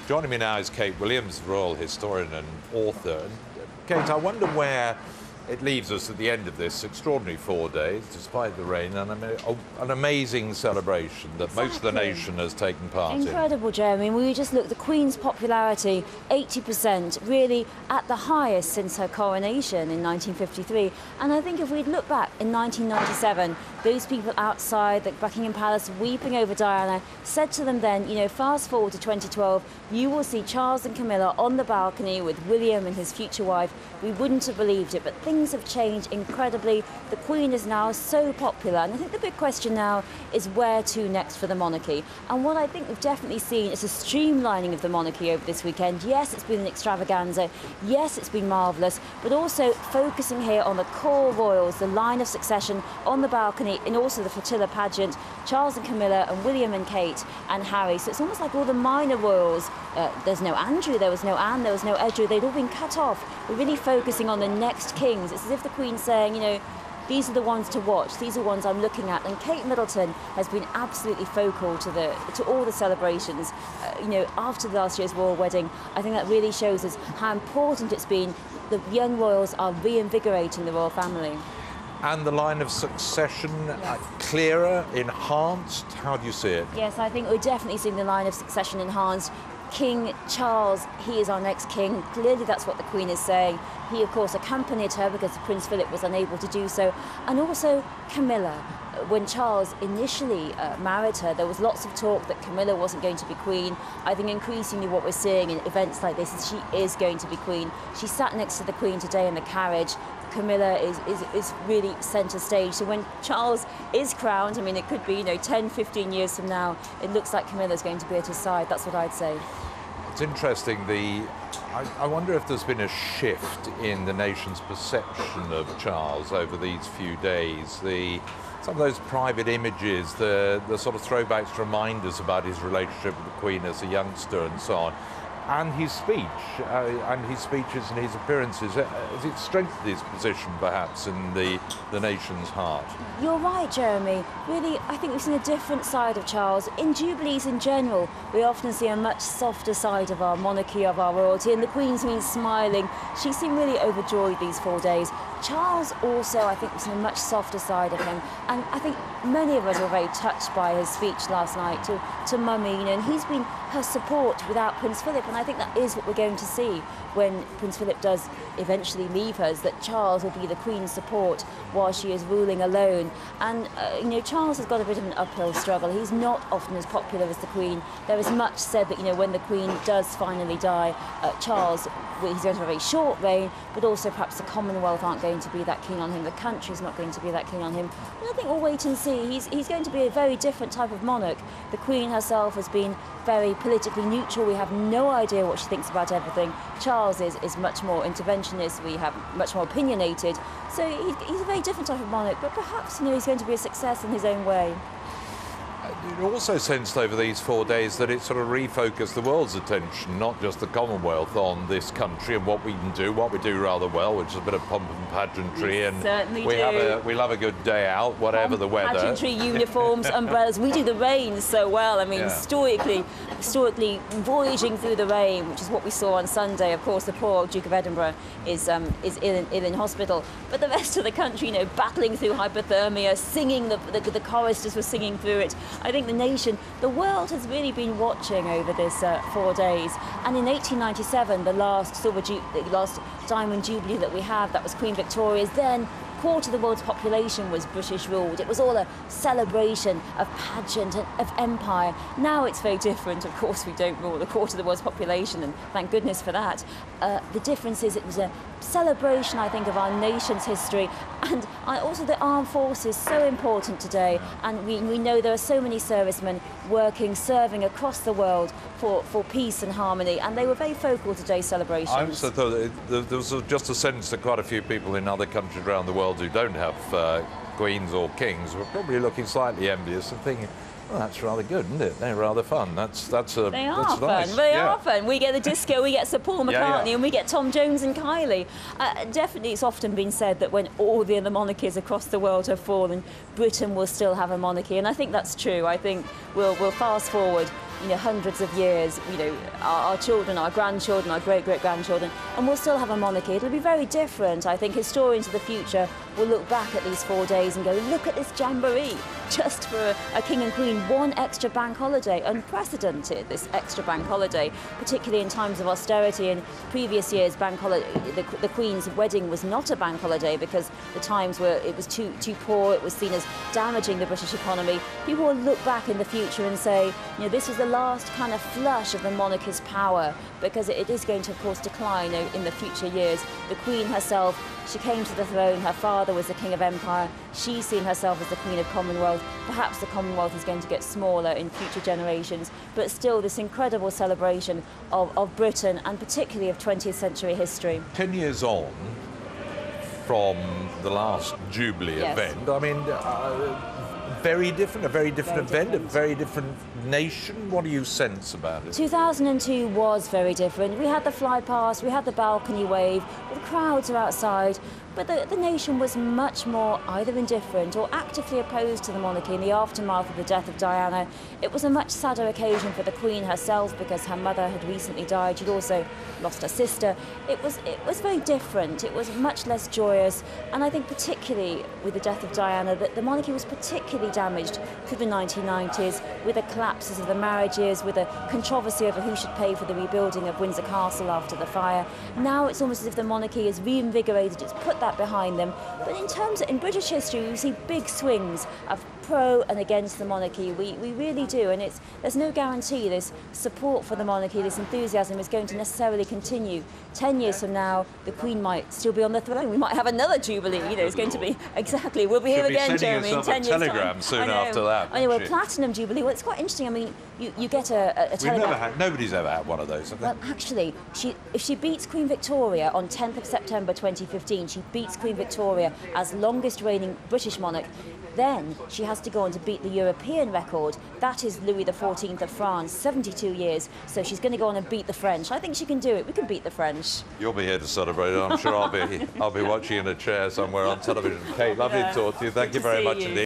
Joining me now is Kate Williams, royal historian and author. And, Kate, I wonder where it leaves us at the end of this extraordinary 4 days, despite the rain, and an amazing celebration that most of the nation has taken part in. Incredible, Jeremy. We just look, the Queen's popularity, 80%, really at the highest since her coronation in 1953. And I think if we'd look back in 1997, those people outside the Buckingham Palace weeping over Diana said to them then, you know, fast forward to 2012, you will see Charles and Camilla on the balcony with William and his future wife. We wouldn't have believed it, but things have changed incredibly. The Queen is now so popular, and I think the big question now is where to next for the monarchy. And what I think we've definitely seen is a streamlining of the monarchy over this weekend. Yes, it's been an extravaganza. Yes, it's been marvellous, but also focusing here on the core royals, the line of succession on the balcony, and also the flotilla pageant, Charles and Camilla and William and Kate and Harry. So it's almost like all the minor royals, there's no Andrew, there was no Anne, there was no Edward, they'd all been cut off. We're really focusing on the next kings. It's as if the Queen's saying, you know, these are the ones to watch, these are the ones I'm looking at. And Kate Middleton has been absolutely focal to all the celebrations. You know, after last year's royal wedding, I think that really shows us how important it's been. The young royals are reinvigorating the royal family. And the line of succession clearer, enhanced? How do you see it? Yes, I think we're definitely seeing the line of succession enhanced. King Charles, he is our next king. Clearly that's what the Queen is saying. He, of course, accompanied her because Prince Philip was unable to do so. And also Camilla. When Charles initially married her, there was lots of talk that Camilla wasn't going to be queen. I think increasingly what we're seeing in events like this is she is going to be queen. She sat next to the Queen today in the carriage. Camilla is really centre stage. So when Charles is crowned, I mean, it could be, you know, 10, 15 years from now, it looks like Camilla's going to be at his side. That's what I'd say. It's interesting, I wonder if there's been a shift in the nation's perception of Charles over these few days. Some of those private images, the sort of throwbacks to remind us about his relationship with the Queen as a youngster and so on. And his speech, and his speeches and his appearances, has it strengthened his position perhaps in the nation's heart? You're right, Jeremy. Really, I think we've seen a different side of Charles. In Jubilees in general, we often see a much softer side of our monarchy, of our royalty, and the Queen's been smiling. She seemed really overjoyed these 4 days. Charles also, I think, was a much softer side of him, and I think many of us were very touched by his speech last night to Mummy, you know, and he's been her support without Prince Philip, and I think that is what we're going to see when Prince Philip does eventually leave us, that Charles will be the Queen's support while she is ruling alone. And, you know, Charles has got a bit of an uphill struggle. He's not often as popular as the Queen. There is much said that, you know, when the Queen does finally die, Charles, he's going to have a very short reign, but also perhaps the Commonwealth aren't going to be that keen on him, the country's not going to be that keen on him. And I think we'll wait and see. He's going to be a very different type of monarch. The Queen herself has been very politically neutral. We have no idea what she thinks about everything. Charles is much more interventionist. We have much more opinionated. So he's a very different type of monarch, but perhaps, you know, he's going to be a success in his own way. You also sensed over these 4 days that it sort of refocused the world's attention, not just the Commonwealth, on this country and what we can do, what we do rather well, which is a bit of pomp and pageantry. And we'll have a good day out, whatever the weather. Pageantry, uniforms, umbrellas. We do the rain so well. I mean, stoically voyaging through the rain, which is what we saw on Sunday. Of course, the poor Duke of Edinburgh is ill in hospital. But the rest of the country, you know, battling through hypothermia, singing, the choristers were singing through it. I think the nation, the world has really been watching over this 4 days. And in 1897, the last Diamond Jubilee that we had, that was Queen Victoria's, then a quarter of the world's population was British ruled. It was all a celebration of pageant and of empire. Now it's very different. Of course, we don't rule a quarter of the world's population, and thank goodness for that. The difference is it was a celebration, I think, of our nation's history, and also the armed forces, so important today. And we know there are so many servicemen serving across the world for peace and harmony, and they were very focal today's celebrations. I also thought there was just a sense that quite a few people in other countries around the world who don't have queens or kings were probably looking slightly envious and thinking, well, that's rather good, isn't it? They're rather fun. They are fun. Nice. They are fun. We get the disco, we get Sir Paul McCartney, and we get Tom Jones and Kylie. Definitely, it's often been said that when all the other monarchies across the world have fallen, Britain will still have a monarchy, and I think that's true. I think we'll fast forward hundreds of years, our children, our grandchildren, our great-great-grandchildren, and we'll still have a monarchy. It'll be very different. I think historians of the future will look back at these 4 days and go, look at this jamboree, just for a king and queen, one extra bank holiday, unprecedented, this extra bank holiday, particularly in times of austerity. In previous years, bank holiday, the Queen's wedding was not a bank holiday because the times were, it was too poor, it was seen as damaging the British economy. People will look back in the future and say, this was the last kind of flush of the monarchy's power, because it is going to, of course, decline in the future years. The Queen herself, she came to the throne, her father was the King of Empire, she's seen herself as the Queen of Commonwealth. Perhaps the Commonwealth is going to get smaller in future generations, but still this incredible celebration of Britain and particularly of 20th century history. 10 years on from the last Jubilee event, I mean, very different, a very different event, a very different nation. What do you sense about it? 2002 was very different. We had the fly past, we had the balcony wave, the crowds are outside, but the nation was much more either indifferent or actively opposed to the monarchy in the aftermath of the death of Diana. It was a much sadder occasion for the Queen herself because her mother had recently died. She'd also lost her sister. It was very different. It was much less joyous, and I think particularly with the death of Diana that the monarchy was particularly damaged through the 1990s with the collapses of the marriages, with a controversy over who should pay for the rebuilding of Windsor Castle after the fire. Now it's almost as if the monarchy is reinvigorated, it's put that behind them. But in British history, we see big swings of pro and against the monarchy. We really do, and there's no guarantee this support for the monarchy, this enthusiasm is going to necessarily continue. 10 years from now, the Queen might still be on the throne. We might have another Jubilee. It's going to be, exactly, we'll be here again, Jeremy, in 10 years' time. Soon after that. Anyway, Platinum Jubilee, well, it's quite interesting. I mean, you get a telegram. Nobody's ever had one of those, have they? Well, actually, if she beats Queen Victoria on 10th of September 2015, she beats Queen Victoria as longest reigning British monarch, then she has to go on to beat the European record. That is Louis XIV of France, 72 years. So she's going to go on and beat the French. I think she can do it. We can beat the French. You'll be here to celebrate it. I'm sure I'll be watching in a chair somewhere on television. Kate, lovely to talk to you. Thank you very much indeed.